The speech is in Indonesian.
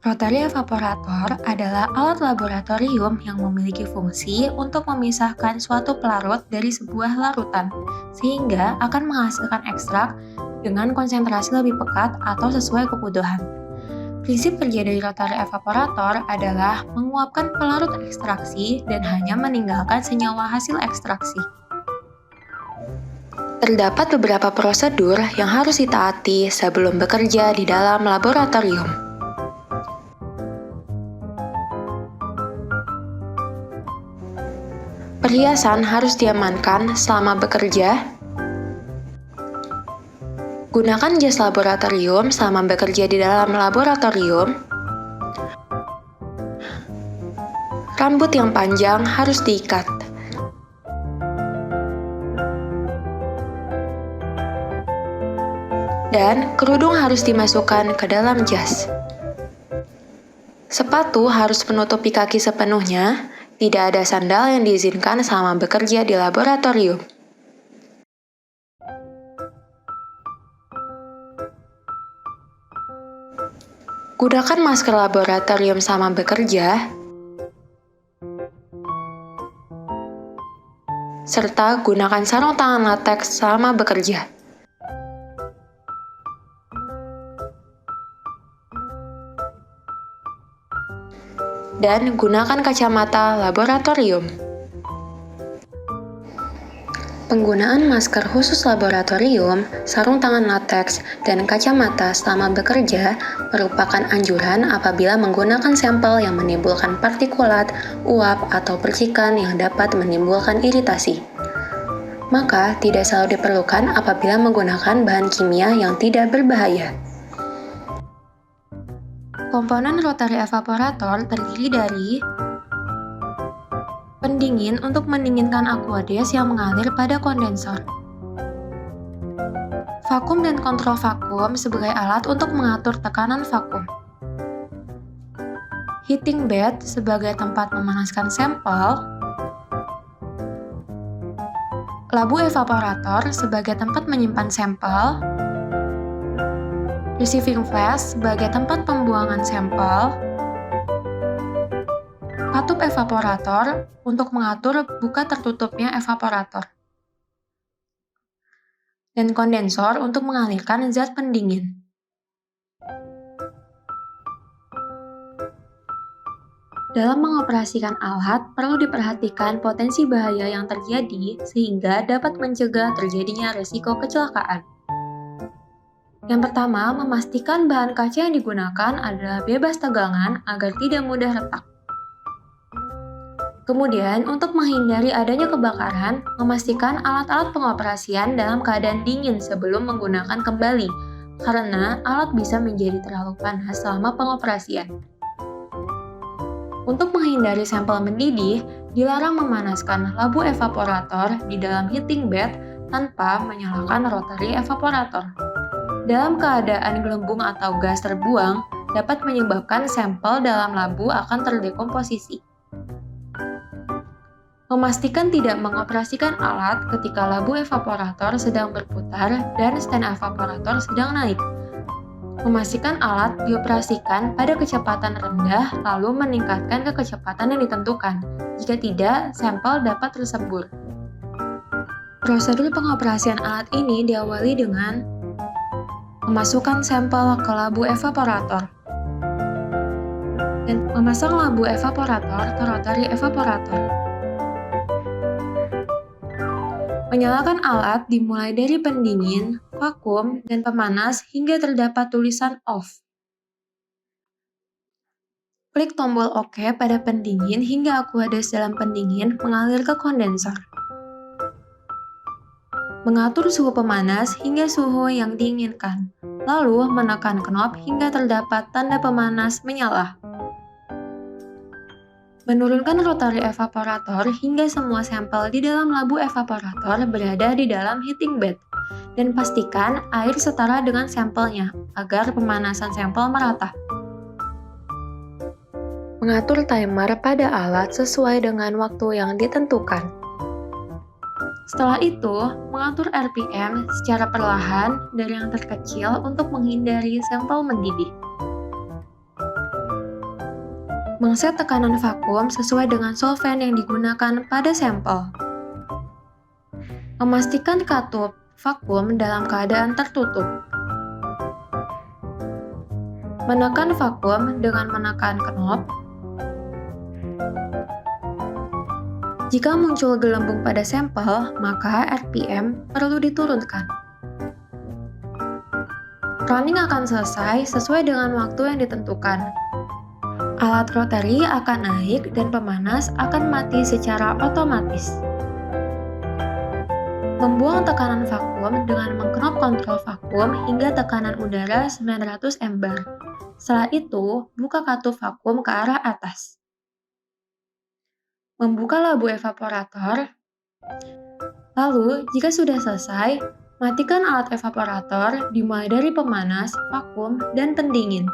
Rotary evaporator adalah alat laboratorium yang memiliki fungsi untuk memisahkan suatu pelarut dari sebuah larutan, sehingga akan menghasilkan ekstrak dengan konsentrasi lebih pekat atau sesuai kebutuhan. Prinsip kerja dari rotary evaporator adalah menguapkan pelarut ekstraksi dan hanya meninggalkan senyawa hasil ekstraksi. Terdapat beberapa prosedur yang harus ditaati sebelum bekerja di dalam laboratorium. Perhiasan harus diamankan selama bekerja. Gunakan jas laboratorium selama bekerja di dalam laboratorium. Rambut yang panjang harus diikat. Dan kerudung harus dimasukkan ke dalam jas. Sepatu harus menutupi kaki sepenuhnya. Tidak ada sandal yang diizinkan selama bekerja di laboratorium. Gunakan masker laboratorium selama bekerja, serta gunakan sarung tangan latex selama bekerja. Dan gunakan kacamata laboratorium. Penggunaan masker khusus laboratorium, sarung tangan latex, dan kacamata selama bekerja merupakan anjuran apabila menggunakan sampel yang menimbulkan partikulat, uap, atau percikan yang dapat menimbulkan iritasi. Maka, tidak selalu diperlukan apabila menggunakan bahan kimia yang tidak berbahaya. Komponen rotary evaporator terdiri dari pendingin untuk mendinginkan aqueous yang mengalir pada kondensor, vakum dan kontrol vakum sebagai alat untuk mengatur tekanan vakum, heating bed sebagai tempat memanaskan sampel, labu evaporator sebagai tempat menyimpan sampel, receiving flask sebagai tempat pembuangan sampel, katup evaporator untuk mengatur buka tertutupnya evaporator, dan kondensor untuk mengalirkan zat pendingin. Dalam mengoperasikan alat, perlu diperhatikan potensi bahaya yang terjadi sehingga dapat mencegah terjadinya risiko kecelakaan. Yang pertama, memastikan bahan kaca yang digunakan adalah bebas tegangan agar tidak mudah retak. Kemudian, untuk menghindari adanya kebakaran, memastikan alat-alat pengoperasian dalam keadaan dingin sebelum menggunakan kembali, karena alat bisa menjadi terlalu panas selama pengoperasian. Untuk menghindari sampel mendidih, dilarang memanaskan labu evaporator di dalam heating bed tanpa menyalakan rotary evaporator. Dalam keadaan gelembung atau gas terbuang, dapat menyebabkan sampel dalam labu akan terdekomposisi. Memastikan tidak mengoperasikan alat ketika labu evaporator sedang berputar dan stand evaporator sedang naik. Memastikan alat dioperasikan pada kecepatan rendah lalu meningkatkan ke kecepatan yang ditentukan. Jika tidak, sampel dapat tersembur. Prosedur pengoperasian alat ini diawali dengan memasukkan sampel ke labu evaporator dan memasang labu evaporator ke rotary evaporator. Menyalakan alat dimulai dari pendingin, vakum, dan pemanas hingga terdapat tulisan off. Klik tombol OK pada pendingin hingga aqueous dalam pendingin mengalir ke kondensor. Mengatur suhu pemanas hingga suhu yang diinginkan, lalu menekan knop hingga terdapat tanda pemanas menyala. Menurunkan rotary evaporator hingga semua sampel di dalam labu evaporator berada di dalam heating bed. Dan pastikan air setara dengan sampelnya agar pemanasan sampel merata. Mengatur timer pada alat sesuai dengan waktu yang ditentukan. Setelah itu, mengatur RPM secara perlahan dari yang terkecil untuk menghindari sampel mendidih. Mengset tekanan vakum sesuai dengan solvent yang digunakan pada sampel. Memastikan katup vakum dalam keadaan tertutup. Menekan vakum dengan menekan knop. Jika muncul gelembung pada sampel, maka RPM perlu diturunkan. Running akan selesai sesuai dengan waktu yang ditentukan. Alat rotary akan naik dan pemanas akan mati secara otomatis. Membuang tekanan vakum dengan mengknop kontrol vakum hingga tekanan udara 900 mbar. Setelah itu, buka katup vakum ke arah atas. Membuka labu evaporator. Lalu, jika sudah selesai, matikan alat evaporator dimulai dari pemanas, vakum, dan pendingin.